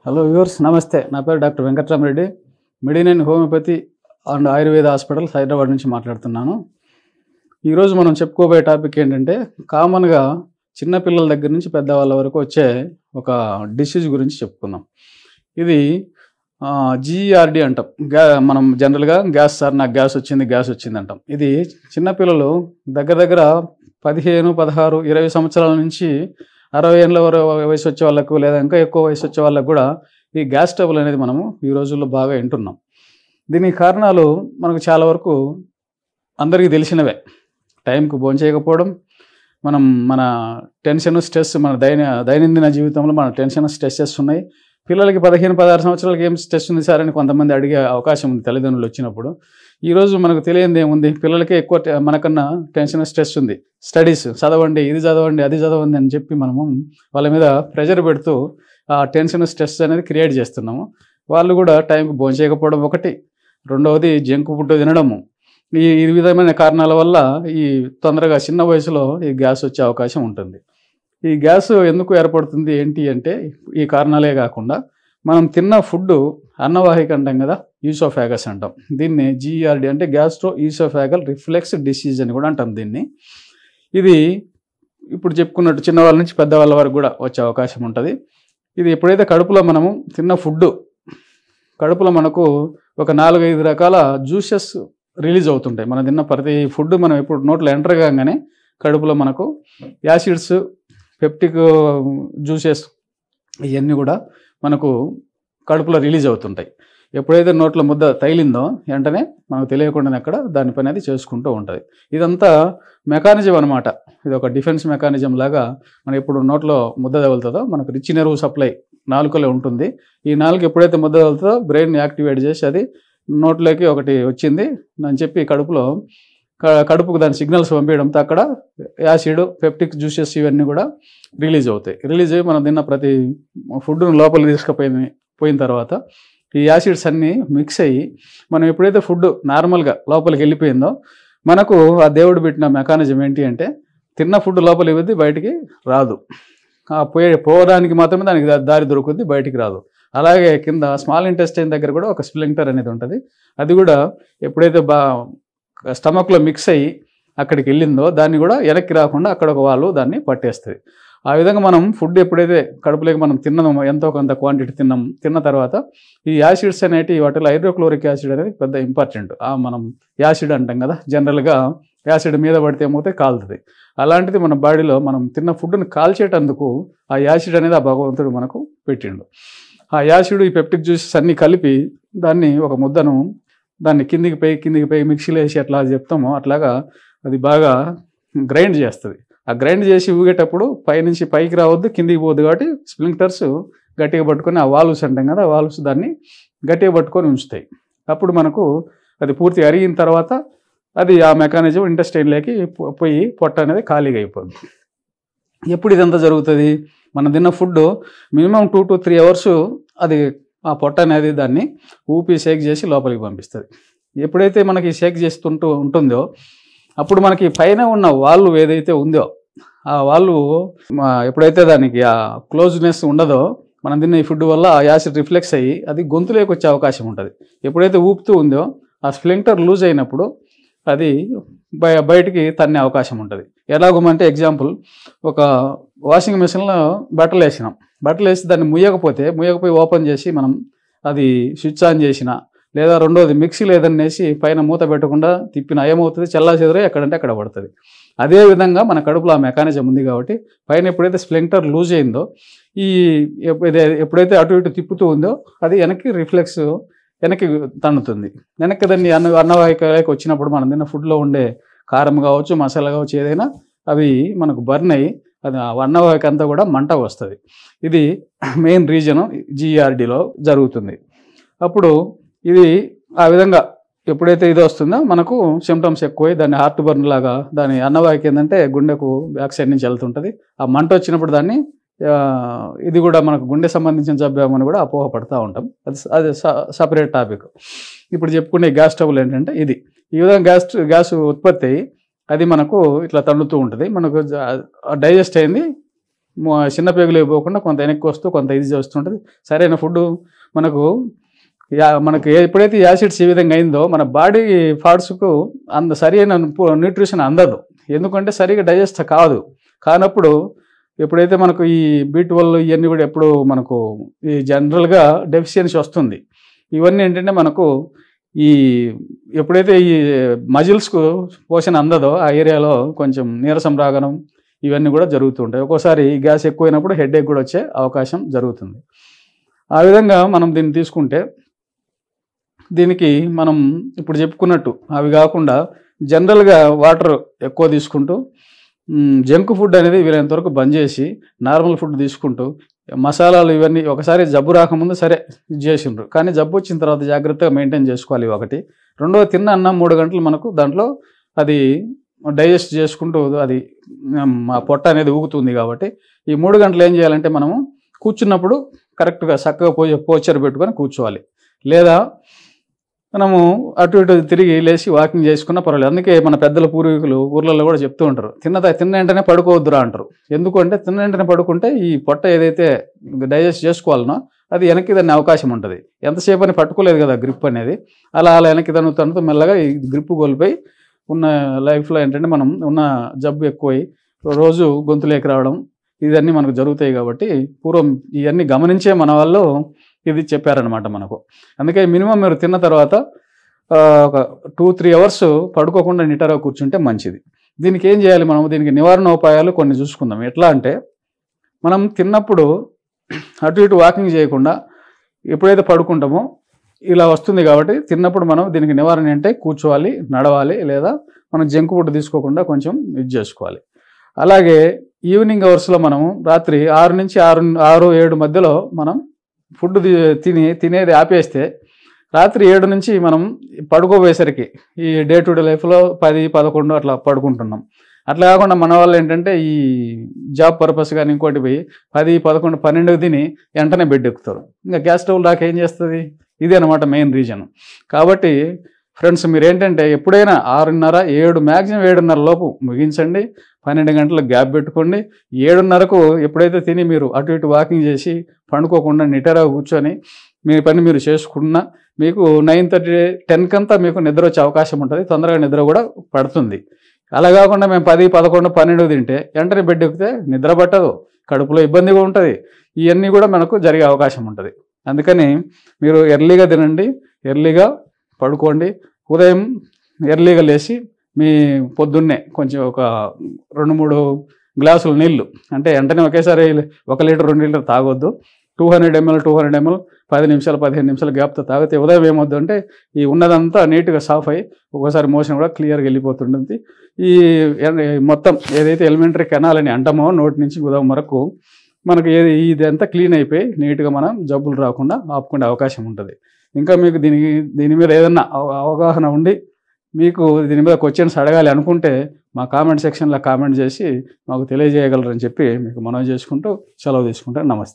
Hello viewers, నమస్తే. నా పేరు doctor Venkatramareddy. Medinine homeopathy and Ayurveda hospital Hyderabad నుంచి మాట్లాడుతున్నాను. ఈరోజు మనం చెప్పుకోబోయే టాపిక్ ఏంటంటే, కామన్గా చిన్నపిల్లల దగ్గర నుంచి పెద్దవాళ్ళ వరకు వచ్చే ఒక డిసీజ్ గురించి చెప్పుకుందాం. ఇది జీఈఆర్డీ అంటాం. మనం జనరల్గా గ్యాస్ సార్ నాకు గ్యాస్ వచ్చింది అంటాం. ఇది చిన్నపిల్లలు దగ్గర దగ్గర 15, 16, 20 సంవత్సరాల నుంచి 60 ఏళ్ళ వయసు వచ్చే వాళ్ళకు, లేదా ఇంకా ఎక్కువ వయసు వచ్చే వాళ్ళకు కూడా ఈ గ్యాస్ ట్రబుల్ అనేది మనము ఈ రోజుల్లో బాగా వింటున్నాం. దీనికి కారణాలు మనకు చాలా వరకు అందరికీ తెలిసినవే. టైంకు భోంచేయకపోవడం, మన టెన్షన్, స్ట్రెస్, మన దైనందిన జీవితంలో మన టెన్షన్, స్ట్రెస్సెస్ ఉన్నాయి. పిల్లలకి 15, 16 సంవత్సరాలకి ఏం స్ట్రెస్ ఉంది సార్ అని కొంతమంది అడిగే అవకాశం ఉంది తల్లిదండ్రులు వచ్చినప్పుడు. ఈరోజు మనకు తెలియంది ఏముంది, పిల్లలకే ఎక్కువ మనకన్నా టెన్షన్, స్ట్రెస్ ఉంది. స్టడీస్ చదవండి, ఇది చదవండి, అది చదవండి అని చెప్పి మనము వాళ్ళ మీద ప్రెషర్ పెడుతూ ఆ టెన్షన్, స్ట్రెస్ అనేది క్రియేట్ చేస్తున్నాము. వాళ్ళు కూడా టైంకి భోంచేయకపోవడం ఒకటి, రెండవది జంక్ ఫుడ్ తినడము. ఈ విధమైన కారణాల వల్ల ఈ తొందరగా చిన్న వయసులో ఈ గ్యాస్ వచ్చే అవకాశం ఉంటుంది. ఈ గ్యాస్ ఎందుకు ఏర్పడుతుంది ఏంటి అంటే, ఈ కారణాలే కాకుండా మనం తిన్న ఫుడ్ అన్నవాహిక అంటాం కదా, ఈసోఫాగస్ అంటాం. దీన్ని జీఈఆర్డీ అంటే గ్యాస్ట్రో ఈసోఫాగల్ రిఫ్లెక్స్ డిసీజ్ అని కూడా అంటాం దీన్ని. ఇది ఇప్పుడు చెప్పుకున్నట్టు చిన్నవాళ్ళ నుంచి పెద్దవాళ్ళ వరకు కూడా వచ్చే అవకాశం ఉంటుంది. ఇది ఎప్పుడైతే మనము తిన్న ఫుడ్ కడుపులో మనకు ఒక 4-5 రకాల జ్యూసెస్ రిలీజ్ అవుతుంటాయి. మనం తిన్న ప్రతి ఫుడ్ మనం ఎప్పుడు నోట్లో ఎంటర్ కాగానే కడుపులో మనకు యాసిడ్స్, పెప్టిక్ జ్యూసెస్ ఇవన్నీ కూడా మనకు కడుపులో రిలీజ్ అవుతుంటాయి. ఎప్పుడైతే నోట్లో ముద్ద తగిలిందో వెంటనే మనకు తెలియకుండానే అక్కడ దాని పని అది చేసుకుంటూ ఉంటుంది. ఇదంతా మెకానిజం అనమాట. ఇది ఒక డిఫెన్స్ మెకానిజం లాగా. మనం ఎప్పుడు నోట్లో ముద్ద తగులుతుందో మనకు రిచ్ నెర్వ్ సప్లై నాలుకలో ఉంటుంది. ఈ నాలుక ఎప్పుడైతే ముద్ద తగులుతుందో బ్రెయిన్ యాక్టివేట్ చేసి అది నోట్లోకి ఒకటి వచ్చింది అని చెప్పి కడుపుకు దాని సిగ్నల్స్ పంపించడంతో అక్కడ యాసిడ్, పెప్టిక్ జ్యూసెస్ ఇవన్నీ కూడా రిలీజ్ అవుతాయి. రిలీజ్ అయ్యి మనం తిన్న ప్రతి ఫుడ్ను లోపలికి తీసుకుపోయిన తర్వాత ఈ యాసిడ్స్ అన్నీ మిక్స్ అయ్యి మనం ఎప్పుడైతే ఫుడ్ నార్మల్గా లోపలికి వెళ్ళిపోయిందో మనకు ఆ దేవుడు పెట్టిన మెకానిజం ఏంటి అంటే, తిన్న ఫుడ్ లోపలికి వెళ్ళి బయటికి రాదు. పోవడానికి మాత్రమే దానికి దారి దొరుకుద్ది, బయటికి రాదు. అలాగే కింద స్మాల్ ఇంటెస్టైన్ దగ్గర కూడా ఒక స్ప్లింక్టర్ అనేది ఉంటుంది. అది కూడా ఎప్పుడైతే స్టమక్లో మిక్స్ అయ్యి అక్కడికి వెళ్ళిందో దాన్ని కూడా వెనక్కి రాకుండా అక్కడ ఒక వాళ్ళు దాన్ని పట్టేస్తుంది. ఆ విధంగా మనం ఫుడ్ ఎప్పుడైతే కడుపులోకి మనం తిన్నామో, ఎంతో కొంత క్వాంటిటీ తిన్న తర్వాత ఈ యాసిడ్స్ అనేవి, వాటిలో హైడ్రోక్లోరిక్ యాసిడ్ అనేది పెద్ద ఇంపార్టెంట్. మనం యాసిడ్ అంటాం కదా, జనరల్గా యాసిడ్ మీద పడితే ఏమవుతే కాలుతుంది. అలాంటిది మన బాడీలో మనం తిన్న ఫుడ్ని కాల్చేటందుకు ఆ యాసిడ్ అనేది ఆ భగవంతుడు మనకు పెట్టిండు. ఆ యాసిడ్, ఈ పెప్టిక్ జ్యూసెస్ అన్నీ కలిపి దాన్ని ఒక ముద్దను దాన్ని కిందికి పై మిక్సీలో వేసి ఎట్లా చెప్తామో అట్లాగా అది బాగా గ్రైండ్ చేస్తుంది. ఆ గ్రైండ్ చేసి ఊగేటప్పుడు పైనుంచి పైకి రావద్దు, కిందికి పోద్దు. కాబట్టి స్ప్లింక్టర్స్ గట్టిగా పట్టుకొని, ఆ వాల్వ్స్ అంటాం కదా, ఆ వాల్వ్స్ దాన్ని గట్టిగా పట్టుకొని ఉంచుతాయి. అప్పుడు మనకు అది పూర్తి అరిగిన తర్వాత అది ఆ మెకానిజం ఇంటెస్టైన్లోకి పోయి పొట్ట అనేది ఖాళీగా అయిపోద్ది. ఎప్పుడు ఇదంతా జరుగుతుంది, మనం తిన్న ఫుడ్ మినిమం 2 to 3 hours అది ఆ పొట్ట అనేది దాన్ని ఊపి షేక్ చేసి లోపలికి పంపిస్తుంది. ఎప్పుడైతే మనకి షేక్ చేస్తుంటూ ఉంటుందో అప్పుడు మనకి పైన ఉన్న వాల్వ్ ఏదైతే ఉందో ఆ వాల్వ్ ఎప్పుడైతే దానికి ఆ క్లోజ్నెస్ ఉండదో, మనం తిన్న ఈ ఫుడ్ వల్ల ఆ యాసిడ్ రిఫ్లెక్స్ అయ్యి అది గొంతులోకి వచ్చే అవకాశం ఉంటుంది. ఎప్పుడైతే ఊపుతూ ఉందో ఆ స్ప్లింక్టర్ లూజ్ అయినప్పుడు అది బయటికి తన్నే అవకాశం ఉంటుంది. ఎలాగోమంటే ఎగ్జాంపుల్, ఒక వాషింగ్ మిషన్లో బట్టలు వేసి దాన్ని ముయ్యకపోయి ఓపెన్ చేసి మనం అది స్విచ్ ఆన్ చేసిన, లేదా రెండోది మిక్సీలో ఏదన్నా వేసి పైన మూత పెట్టకుండా తిప్పిన ఏమవుతుంది, చెల్లాచెదరై ఎక్కడంటే అక్కడ పడుతుంది. అదేవిధంగా మన కడుపులో ఆ మెకానిజం ఉంది కాబట్టి పైన ఎప్పుడైతే స్ప్లింక్టర్ లూజ్ అయిందో ఎప్పుడైతే అటు ఇటు తిప్పుతూ ఉందో అది వెనక్కి తన్నుతుంది. వెనక్కి దాన్ని అన్నవాహికలోకి వచ్చినప్పుడు మనం తిన్న ఫుడ్లో ఉండే కారం కావచ్చు, మసాలా కావచ్చు, ఏదైనా అవి మనకు బర్న్ అయ్యి అది అన్నవాహిక అంతా కూడా మంట వస్తుంది. ఇది మెయిన్ రీజను జీఈఆర్డీలో జరుగుతుంది. అప్పుడు ఇది ఆ విధంగా ఎప్పుడైతే ఇది వస్తుందో మనకు సిమ్టమ్స్ ఎక్కువై దాన్ని హార్ట్ బర్న్ లాగా, దాని అన్నవాహిక ఏంటంటే గుండెకు బ్యాక్ సైడ్ నుంచి వెళ్తుంటుంది. ఆ మంట వచ్చినప్పుడు దాన్ని ఇది కూడా మనకు గుండె సంబంధించిన జబ్బేమని కూడా అపోహపడుతూ ఉంటాం. అది సపరేట్ టాపిక్. ఇప్పుడు చెప్పుకునే గ్యాస్ ట్రబుల్ ఏంటంటే ఇది. ఈ విధంగా గ్యాస్ ఉత్పత్తి అయ్యి అది మనకు ఇట్లా తన్నుతూ ఉంటుంది. మనకు డైజెస్ట్ అయింది చిన్న పేగులు పోకుండా కొంత వెనక్కి వస్తూ కొంత ఇది చేస్తుంటుంది. సరైన ఫుడ్ మనకు మనకి ఎప్పుడైతే యాసిడ్స్ ఈ విధంగా అయిందో మన బాడీ పార్ట్స్కు సరైన న్యూట్రిషన్ అందదు. ఎందుకంటే సరిగా డైజెస్ట్ కానప్పుడు ఎప్పుడైతే మనకు ఈ B12 ఇవన్నీ కూడా ఎప్పుడు మనకు ఈ జనరల్గా డెఫిషియన్సీ వస్తుంది. ఇవన్నీ ఏంటంటే మనకు ఈ ఎప్పుడైతే ఈ మజిల్స్కు పోషణ అందదో ఆ ఏరియాలో కొంచెం నీరసం రాగడం ఇవన్నీ కూడా జరుగుతుంటాయి. ఒక్కోసారి గ్యాస్ ఎక్కువైనప్పుడు హెడేక్ కూడా వచ్చే అవకాశం జరుగుతుంది. ఆ విధంగా మనం దీన్ని తీసుకుంటే దీనికి మనం ఇప్పుడు చెప్పుకున్నట్టు అవి కాకుండా జనరల్గా వాటర్ ఎక్కువ తీసుకుంటూ జంక్ ఫుడ్ అనేది వీలైనంతవరకు బంద్ చేసి నార్మల్ ఫుడ్ తీసుకుంటూ మసాలాలు ఇవన్నీ ఒకసారి జబ్బు రాకముందు సరే ఇది చేసిండ్రు, కానీ జబ్బు వచ్చిన తర్వాత జాగ్రత్తగా మెయింటైన్ చేసుకోవాలి ఒకటి. రెండవ తిన్న అన్నం 3 గంటలు మనకు దాంట్లో అది డైజెస్ట్ చేసుకుంటూ అది మా పొట్ట అనేది ఊగుతుంది. కాబట్టి ఈ 3 గంటలు ఏం చేయాలంటే మనము కూర్చున్నప్పుడు కరెక్ట్గా చక్కగా పోస్చర్ పెట్టుకొని కూర్చోవాలి. లేదా మనము అటు ఇటు తిరిగి లేచి వాకింగ్ చేసుకున్నా పర్వాలేదు. అందుకే మన పెద్దల పూర్వీకులు ఊర్లలో కూడా చెప్తూ ఉంటారు, తిన్న వెంటనే పడుకోవద్దురా అంటారు. ఎందుకంటే తిన్న వెంటనే పడుకుంటే ఈ పొట్ట ఏదైతే డైజెస్ట్ చేసుకోవాలనో అది వెనక్కి దాన్ని అవకాశం ఉంటుంది. ఎంతసేపు అని పట్టుకోలేదు కదా గ్రిప్ అనేది, అలా వెనక్కి తనుతూ మెల్లగా ఈ గ్రిప్ కోల్పోయి ఉన్న లైఫ్లో ఏంటంటే మనం ఉన్న జబ్బు ఎక్కువై రోజు గొంతులేకి రావడం ఇవన్నీ మనకు జరుగుతాయి. కాబట్టి పూర్వం ఇవన్నీ గమనించే మన వాళ్ళు ఇది చెప్పారనమాట మనకు. అందుకే మినిమం మీరు తిన్న తర్వాత ఒక 2-3 అవర్స్ పడుకోకుండా నిటారుగా కూర్చుంటే మంచిది. దీనికి ఏం చేయాలి మనం? దీనికి నివారణ ఉపాయాలు కొన్ని చూసుకుందాం. ఎట్లా అంటే మనం తిన్నప్పుడు అటు ఇటు వాకింగ్ చేయకుండా ఎప్పుడైతే పడుకుంటామో ఇలా వస్తుంది. కాబట్టి తిన్నప్పుడు మనం దీనికి నివారణ అంటే కూర్చోవాలి, నడవాలి, లేదా మనం జంక్ ఫుడ్ తీసుకోకుండా కొంచెం ఇది చేసుకోవాలి. అలాగే ఈవినింగ్ అవర్స్లో మనము రాత్రి 6 నుంచి 6-7 మధ్యలో మనం ఫుడ్ తినేది ఆపేస్తే రాత్రి 7 నుంచి మనం పడుకోబోయేసరికి ఈ డే టు డే లైఫ్లో 10-11 అట్లా పడుకుంటున్నాం. అట్లా కాకుండా మన వాళ్ళు ఏంటంటే ఈ జాబ్ పర్పస్ కానీ ఇంకోటి పోయి 10-11-12 తిని వెంటనే బెడ్ ఎక్కుతారు. ఇంకా గ్యాస్ స్టవ్ దాకా ఏం చేస్తుంది? ఇదే అనమాట మెయిన్ రీజన్. కాబట్టి ఫ్రెండ్స్ మీరు ఏంటంటే ఎప్పుడైనా 6:30-7 మ్యాక్సిమం 7:30 లోపు ముగించండి. 12 గంటలకు గ్యాప్ పెట్టుకోండి. 7:30కు ఎప్పుడైతే తిని మీరు అటు ఇటు వాకింగ్ చేసి పండుకోకుండా నిటారుగా కూర్చొని మీ పని మీరు చేసుకున్నా మీకు 9:30-10 కంతా మీకు నిద్ర వచ్చే అవకాశం ఉంటుంది. తొందరగా నిద్ర కూడా పడుతుంది. అలా కాకుండా మేము 10-11-12 తింటే వెంటనే బెడ్ ఎక్కితే నిద్ర పట్టదు, కడుపులో ఇబ్బందిగా ఉంటుంది. ఇవన్నీ కూడా మనకు జరిగే అవకాశం ఉంటుంది. అందుకని మీరు ఎర్లీగా తినండి, ఎర్లీగా పడుకోండి. ఉదయం ఎర్లీగా లేచి మీ పొద్దున్నే కొంచెం ఒక 2-3 గ్లాసులు నీళ్ళు, అంటే వెంటనే ఒకేసారి 1 లీటర్ 2 లీటర్ తాగొద్దు. 200 ml 10 నిమిషాలు 15 నిమిషాలు గ్యాప్తో తాగితే ఉదయం ఏమొద్దు అంటే ఈ ఉన్నదంతా నీట్గా సాఫ్ అయ్యి ఒక్కోసారి మోషన్ కూడా క్లియర్గా వెళ్ళిపోతుంటుంది. ఈ మొత్తం ఏదైతే ఎలిమెంటరీ కెనాల్ అని అంటామో నోటి నుంచి ఉదయం వరకు మనకి ఇదంతా క్లీన్ అయిపోయి నీట్గా మనం జబ్బులు రాకుండా ఆపుకునే అవకాశం ఉంటుంది. ఇంకా మీకు దీని మీద ఏదన్నా అవగాహన ఉండి మీకు దీని మీద క్వశ్చన్స్ అడగాలి అనుకుంటే మా కామెంట్ సెక్షన్లో కామెంట్ చేసి మాకు తెలియజేయగలరని చెప్పి మీకు మనవి చేసుకుంటూ సెలవు తీసుకుంటాను. నమస్తే.